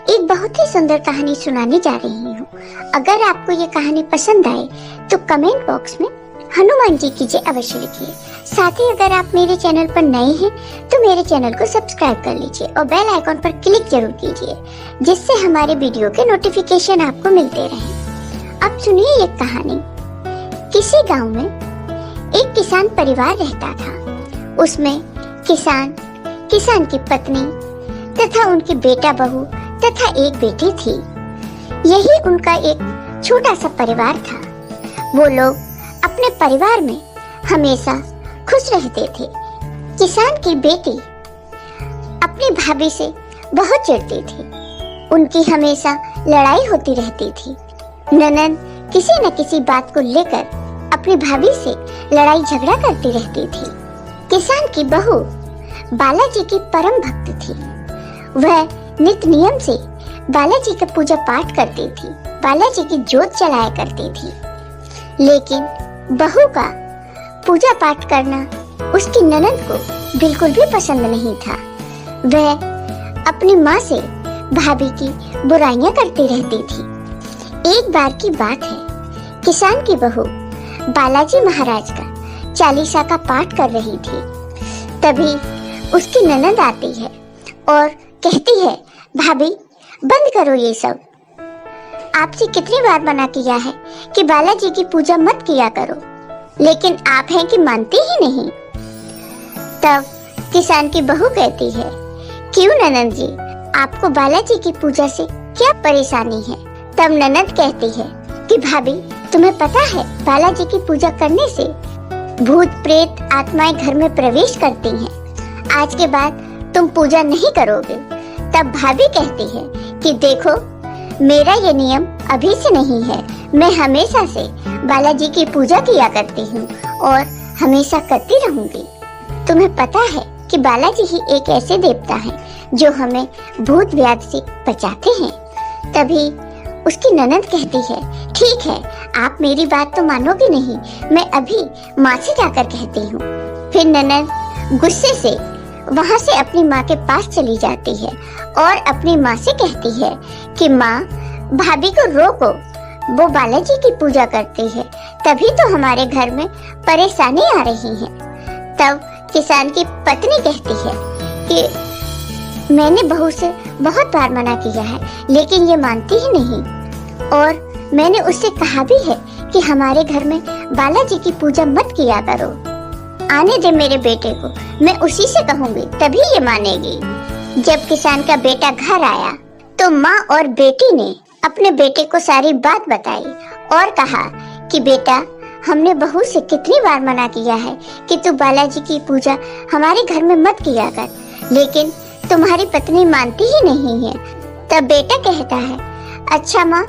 एक बहुत ही सुंदर कहानी सुनाने जा रही हूँ। अगर आपको ये कहानी पसंद आए तो कमेंट बॉक्स में हनुमान जी की जय अवश्य लिखिए। साथ ही अगर आप मेरे चैनल पर नए हैं तो मेरे चैनल को सब्सक्राइब कर लीजिए और बेल आइकॉन पर क्लिक जरूर कीजिए, जिससे हमारे वीडियो के नोटिफिकेशन आपको मिलते रहें। अब सुनिए ये कहानी। किसी गांव में एक किसान परिवार रहता था। उसमें किसान की पत्नी तथा उनकी बेटा बहू तथा एक बेटी थी। यही उनका एक छोटा सा परिवार था। वो लोग अपने परिवार में हमेशा खुश रहते थे। किसान की बेटी अपनी भाभी से बहुत चिढ़ती थी। उनकी हमेशा लड़ाई होती रहती थी। ननद किसी न किसी बात को लेकर अपनी भाभी से लड़ाई झगड़ा करती रहती थी। किसान की बहू बालाजी की परम भक्त थी। वह नित नियम से बालाजी का पूजा पाठ करती थी, बालाजी की जोत जलाया करती थी। लेकिन बहू का पूजा पाठ करना उसकी ननद को बिल्कुल भी पसंद नहीं था। वह अपनी माँ से भाभी की बुराइयां करती रहती थी। एक बार की बात है, किसान की बहू बालाजी महाराज का चालीसा का पाठ कर रही थी। तभी उसकी ननद आती है और कहती है, भाभी बंद करो ये सब। आपसे कितनी बार मना किया है कि बालाजी की पूजा मत किया करो, लेकिन आप हैं कि मानते ही नहीं। तब किसान की बहू कहती है, क्यों ननद जी, आपको बालाजी की पूजा से क्या परेशानी है? तब ननद कहती है कि भाभी तुम्हें पता है बालाजी की पूजा करने से भूत प्रेत आत्माएं घर में प्रवेश करती हैं। आज के बाद तुम पूजा नहीं करोगे। तब भाभी कहती है कि देखो, मेरा ये नियम अभी से नहीं है। मैं हमेशा से बालाजी की पूजा किया करती हूँ और हमेशा करती रहूंगी। तुम्हें पता है कि बालाजी ही एक ऐसे देवता हैं जो हमें भूत व्याधि से बचाते हैं। तभी उसकी ननद कहती है, ठीक है, आप मेरी बात तो मानोगे नहीं, मैं अभी माँ से जाकर कहती हूँ। फिर ननद गुस्से से वहाँ से अपनी माँ के पास चली जाती है और अपनी माँ से कहती है कि माँ, भाभी को रोको, वो बालाजी की पूजा करती है, तभी तो हमारे घर में परेशानी आ रही है। तब किसान की पत्नी कहती है कि मैंने बहू से बहुत बार मना किया है, लेकिन ये मानती ही नहीं, और मैंने उससे कहा भी है कि हमारे घर में बालाजी की पूजा मत किया करो। आने दे मेरे बेटे को, मैं उसी से कहूँगी तभी ये मानेगी। जब किसान का बेटा घर आया तो माँ और बेटी ने अपने बेटे को सारी बात बताई और कहा कि बेटा, हमने बहू से कितनी बार मना किया है कि तू बालाजी की पूजा हमारे घर में मत किया कर, लेकिन तुम्हारी पत्नी मानती ही नहीं है। तब बेटा कहता है, अच्छा माँ,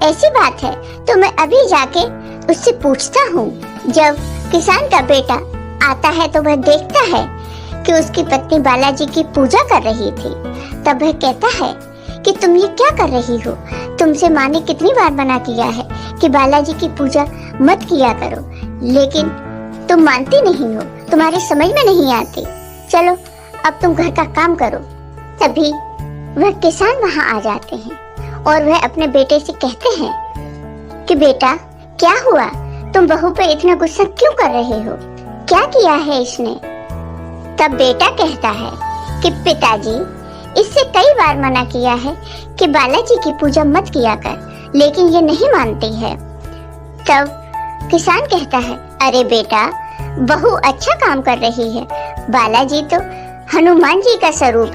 ऐसी बात है तो मैं अभी जाके उससे पूछता हूँ। जब किसान का बेटा आता है तो वह देखता है कि उसकी पत्नी बालाजी की पूजा कर रही थी। तब वह कहता है कि तुम ये क्या कर रही हो? तुमसे माँ ने कितनी बार मना किया है कि बालाजी की पूजा मत किया करो, लेकिन तुम मानती नहीं हो, तुम्हारी समझ में नहीं आती। चलो अब तुम घर का काम करो। तभी वह किसान वहाँ आ जाते हैं और वह अपने बेटे से कहते हैं कि बेटा, क्या हुआ? तुम बहू पे इतना गुस्सा क्यों कर रहे हो? क्या किया है इसने? तब बेटा कहता है कि पिताजी, इससे कई बार मना किया है कि बालाजी की पूजा मत किया कर, लेकिन ये नहीं मानती है। तब किसान कहता है, अरे बेटा, बहू अच्छा काम कर रही है। बालाजी तो हनुमान जी का स्वरूप,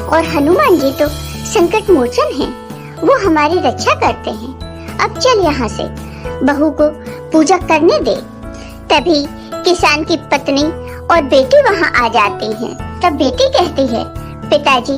और हनुमान जी तो संकट मोचन हैं, वो हमारी रक्षा करते हैं। अब चल यहाँ से, बहू को पूजा करने दे। तभी किसान की पत्नी और बेटी वहाँ आ जाती हैं। तब बेटी कहती है, पिताजी,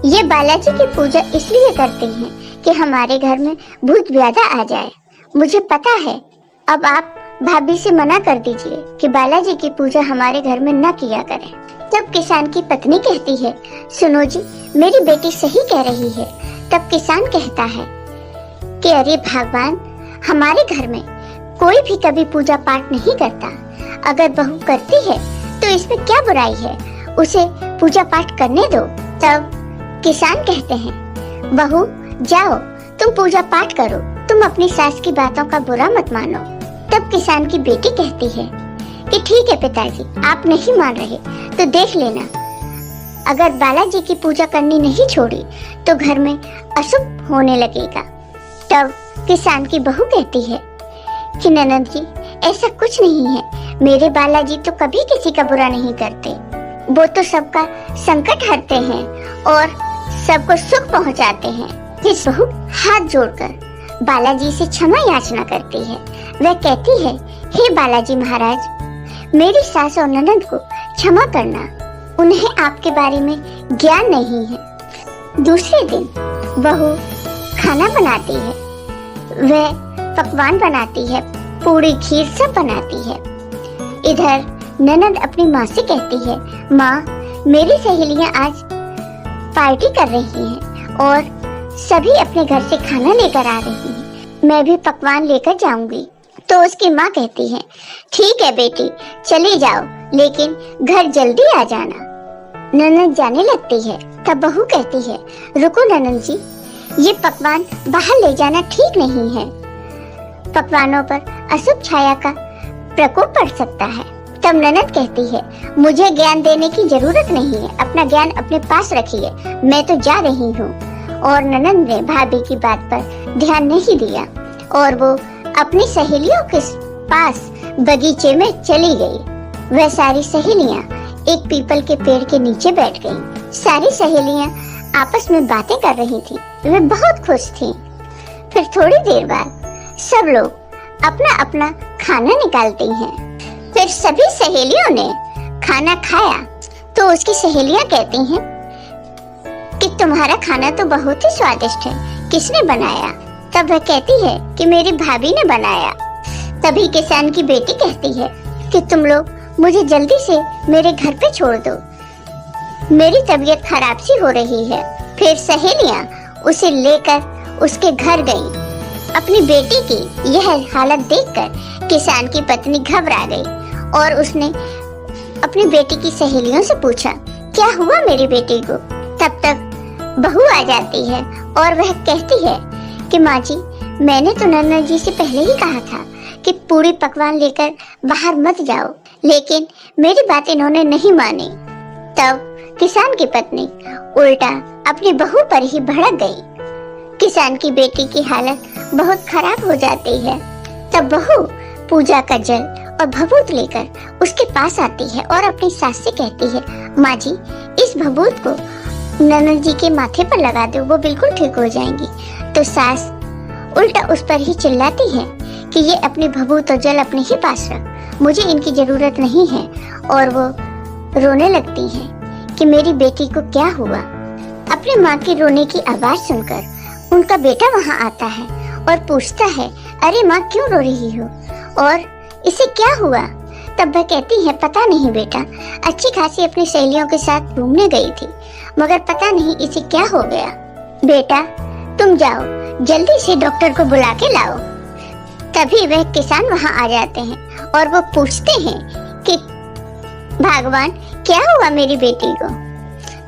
ये बालाजी की पूजा इसलिए करते हैं कि हमारे घर में भूत व्याधा आ जाए। मुझे पता है, अब आप भाभी से मना कर दीजिए कि बालाजी की पूजा हमारे घर में न किया करें। तब किसान की पत्नी कहती है, सुनो जी, मेरी बेटी सही कह रही है। तब किसान कहता है कि अरे भगवान, हमारे घर में कोई भी कभी पूजा पाठ नहीं करता। अगर बहू करती है तो इसमें क्या बुराई है, उसे पूजा पाठ करने दो। तब किसान कहते हैं, बहू जाओ, तुम पूजा पाठ करो, तुम अपनी सास की बातों का बुरा मत मानो। तब किसान की बेटी कहती है कि ठीक है पिताजी, आप नहीं मान रहे तो देख लेना, अगर बालाजी की पूजा करनी नहीं छोड़ी तो घर में अशुभ होने लगेगा। तब किसान की बहू कहती है कि ननद जी ऐसा कुछ नहीं है, मेरे बालाजी तो कभी किसी का बुरा नहीं करते, वो तो सबका संकट हरते हैं और सबको सुख पहुंचाते हैं। इस बहू हाथ जोड़कर बालाजी से क्षमा याचना करती है। वह कहती है, हे बालाजी महाराज, मेरी सास और ननद को क्षमा करना, उन्हें आपके बारे में ज्ञान नहीं है। दूसरे दिन बहू खाना बनाती है, वह पकवान बनाती है, पूरी खीर सब बनाती है। इधर ननद अपनी माँ से कहती है, माँ मेरी सहेलियाँ आज पार्टी कर रही हैं और सभी अपने घर से खाना लेकर आ रही हैं, मैं भी पकवान लेकर जाऊंगी। तो उसकी माँ कहती है, ठीक है बेटी चली जाओ, लेकिन घर जल्दी आ जाना। ननद जाने लगती है। तब बहू कहती है, रुको ननद जी, ये पकवान बाहर ले जाना ठीक नहीं है, पकवानों पर अशुभ छाया का प्रकोप पड़ सकता है। तब ननद कहती है, मुझे ज्ञान देने की जरूरत नहीं है, अपना ज्ञान अपने पास रखिए, मैं तो जा रही हूँ। और ननद ने भाभी की बात पर ध्यान नहीं दिया और वो अपनी सहेलियों के पास बगीचे में चली गई। वह सारी सहेलियाँ एक पीपल के पेड़ के नीचे बैठ गईं। सारी सहेलियाँ आपस में बातें कर रही थीं। वे बहुत खुश थीं। फिर थोड़ी देर बाद सब लोग अपना अपना खाना निकालती हैं। फिर सभी सहेलियों ने खाना खाया तो उसकी सहेलियां कहती हैं कि तुम्हारा खाना तो बहुत ही स्वादिष्ट है, किसने बनाया? तब वह कहती है कि मेरी भाभी ने बनाया। तभी किसान की बेटी कहती है कि तुम लोग मुझे जल्दी से मेरे घर पे छोड़ दो, मेरी तबीयत खराब सी हो रही है। फिर सहेलियां उसे लेकर उसके घर गईं। अपनी बेटी की यह हालत देखकर किसान की पत्नी घबरा गई और उसने अपनी बेटी की सहेलियों से पूछा, क्या हुआ मेरी बेटी को? तब तक बहू आ जाती है और वह कहती है कि माँ जी, मैंने तो नन्ना जी से पहले ही कहा था कि पूरी पकवान लेकर बाहर मत जाओ, लेकिन मेरी बात इन्होंने नहीं मानी। तब किसान की पत्नी उल्टा अपनी बहू पर ही भड़क गई। किसान की बेटी की हालत बहुत खराब हो जाती है। तब बहू पूजा का जल और भभूत लेकर उसके पास आती है और अपनी सास से कहती है, माँ जी, इस भभूत को ननद जी के माथे पर लगा दो, वो बिल्कुल ठीक हो जाएंगी। तो सास उल्टा उस पर ही चिल्लाती है कि ये अपनी भभूत और जल अपने ही पास रख, मुझे इनकी जरूरत नहीं है। और वो रोने लगती है कि मेरी बेटी को क्या हुआ। अपनी माँ की रोने की आवाज सुनकर उनका बेटा वहाँ आता है और पूछता है, अरे माँ क्यों रो रही हो और इसे क्या हुआ? तब वह कहती है, पता नहीं बेटा, अच्छी खासी अपनी सहेलियों के साथ घूमने गई थी, मगर पता नहीं इसे क्या हो गया। बेटा तुम जाओ, जल्दी से डॉक्टर को बुला के लाओ। तभी वह किसान वहाँ आ जाते हैं और वो पूछते हैं कि भगवान क्या हुआ मेरी बेटी को?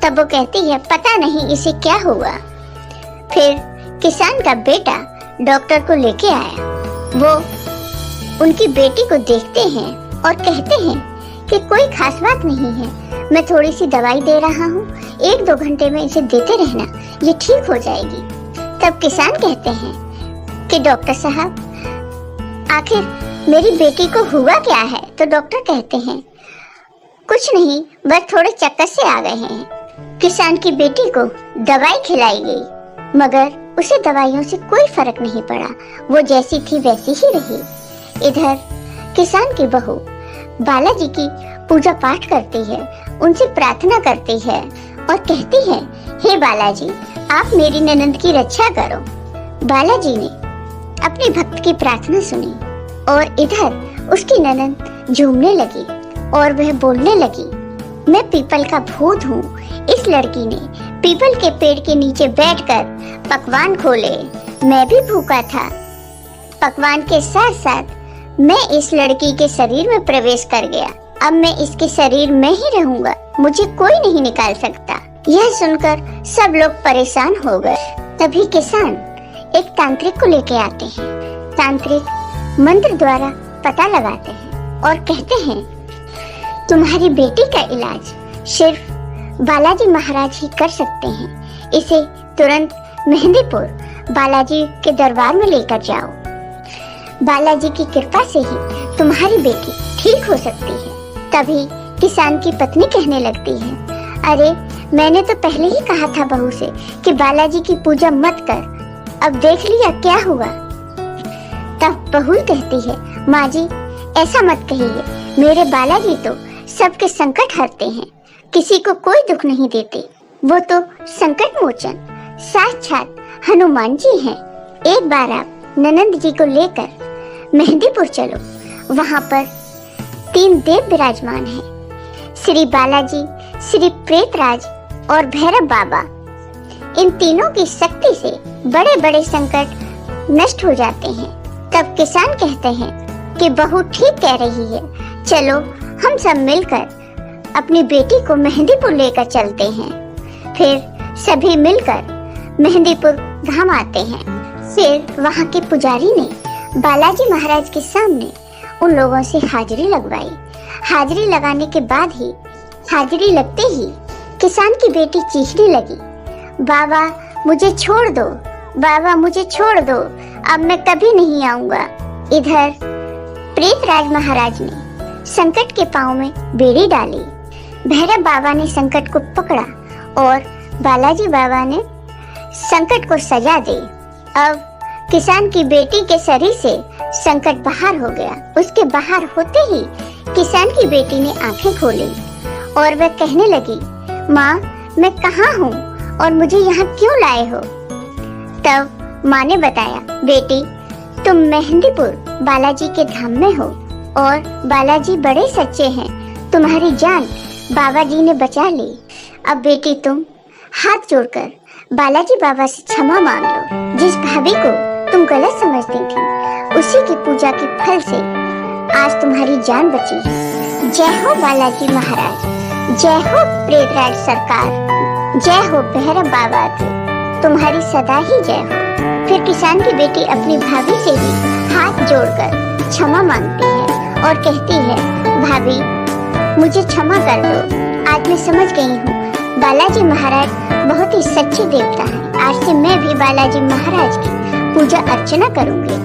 तब वो कहती है, पता नहीं इसे क्या हुआ। फिर किसान का बेटा डॉक्टर को लेके आया। वो उनकी बेटी को देखते हैं और कहते हैं कि कोई खास बात नहीं है, मैं थोड़ी सी दवाई दे रहा हूँ, 1-2 घंटे में इसे देते रहना, ये ठीक हो जाएगी। तब किसान कहते हैं कि डॉक्टर साहब, आखिर मेरी बेटी को हुआ क्या है? तो डॉक्टर कहते हैं, कुछ नहीं, बस थोड़े चक्कर से आ गए हैं। किसान की बेटी को दवाई खिलाई गई, मगर उसे दवाइयों से कोई फर्क नहीं पड़ा, वो जैसी थी वैसी ही रही। इधर किसान की बहू बालाजी की पूजा पाठ करती है, उनसे प्रार्थना करती है और कहती है, हे बालाजी, आप मेरी ननद की रक्षा करो। बालाजी ने अपने भक्त की प्रार्थना सुनी और इधर उसकी ननद झूमने लगी और वह बोलने लगी, मैं पीपल का भूत हूँ। इस लड़की ने पीपल के पेड़ के नीचे बैठकर पकवान खोले, मैं भी भूखा था। पकवान के साथ साथ मैं इस लड़की के शरीर में प्रवेश कर गया, अब मैं इसके शरीर में ही रहूंगा, मुझे कोई नहीं निकाल सकता। यह सुनकर सब लोग परेशान हो गए। तभी किसान एक तांत्रिक को लेके आते हैं। तांत्रिक मंत्र द्वारा पता लगाते हैं और कहते हैं, तुम्हारी बेटी का इलाज सिर्फ बालाजी महाराज ही कर सकते हैं। इसे तुरंत मेहंदीपुर बालाजी के दरबार में लेकर जाओ। बालाजी की कृपा से ही तुम्हारी बेटी ठीक हो सकती है। तभी किसान की पत्नी कहने लगती है, अरे मैंने तो पहले ही कहा था बहू से कि बालाजी की पूजा मत कर, अब देख लिया क्या हुआ। तब बहू कहती है, माँ जी ऐसा मत कहिए, मेरे बालाजी तो सबके संकट हरते हैं, किसी को कोई दुख नहीं देते। वो तो संकट मोचन साक्षात हनुमान जी हैं। एक बार आप ननंद जी को लेकर मेहंदीपुर चलो, वहाँ पर 3 देव विराजमान हैं, श्री बालाजी, श्री प्रेतराज और भैरव बाबा। इन तीनों की शक्ति से बड़े बड़े संकट नष्ट हो जाते हैं। तब किसान कहते हैं कि बहू ठीक कह रही है, चलो हम सब मिलकर अपनी बेटी को मेहंदीपुर लेकर चलते हैं। फिर सभी मिलकर मेहंदीपुर धाम आते हैं। फिर वहाँ के पुजारी ने बालाजी महाराज के सामने उन लोगों से हाजिरी लगवाई। हाजिरी लगाने के बाद ही, हाजिरी लगते ही किसान की बेटी चीखने लगी, बाबा मुझे छोड़ दो, बाबा मुझे छोड़ दो, अब मैं कभी नहीं आऊंगा। इधर प्रेतराज महाराज ने संकट के पांव में बेड़ी डाली। भैरव बाबा ने संकट को पकड़ा और बालाजी बाबा ने संकट को सजा दी। अब किसान की बेटी के शरीर से संकट बाहर हो गया। उसके बाहर होते ही किसान की बेटी ने आंखें खोली और वह कहने लगी, माँ मैं कहाँ हूँ और मुझे यहाँ क्यों लाए हो। तब माँ ने बताया, बेटी तुम मेहंदीपुर बालाजी के धाम में हो और बालाजी बड़े सच्चे हैं, तुम्हारी जान बाबा जी ने बचा ली। अब बेटी तुम हाथ जोड़कर बालाजी बाबा से क्षमा मांग लो। जिस भाभी को तुम गलत समझती थी, उसी की पूजा के फल से आज तुम्हारी जान बची है। जय हो बालाजी महाराज, जय हो प्रेतराज सरकार, जय हो भैरव बाबा की, तुम्हारी सदा ही जय हो। फिर किसान की बेटी अपनी भाभी से भी हाथ जोड़कर क्षमा मांगती है और कहती है, भाभी मुझे क्षमा कर दो, आज मैं समझ गई हूँ बालाजी महाराज बहुत ही सच्चे देवता हैं। आज से मैं भी बालाजी महाराज की पूजा अर्चना करूंगी।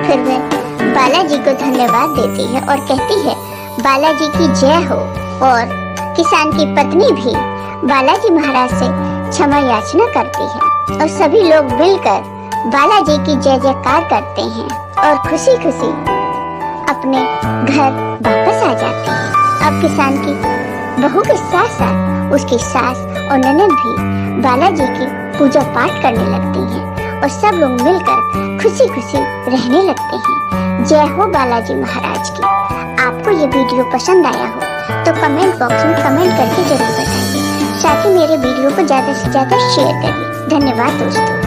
फिर वह बालाजी को धन्यवाद देती है और कहती है, बालाजी की जय हो। और किसान की पत्नी भी बालाजी महाराज से क्षमा याचना करती है और सभी लोग मिलकर बालाजी की जय जयकार करते हैं और खुशी खुशी अपने घर वापस आ जाते हैं। अब किसान की बहू के साथ साथ उसकी सास और ननद भी बालाजी की पूजा पाठ करने लगती हैं और सब लोग मिलकर खुशी खुशी रहने लगते हैं। जय हो बालाजी महाराज की। आपको ये वीडियो पसंद आया हो तो कमेंट बॉक्स में कमेंट करके जरूर बताइए। साथ ही मेरे वीडियो को ज्यादा से ज्यादा शेयर करिए। धन्यवाद दोस्तों।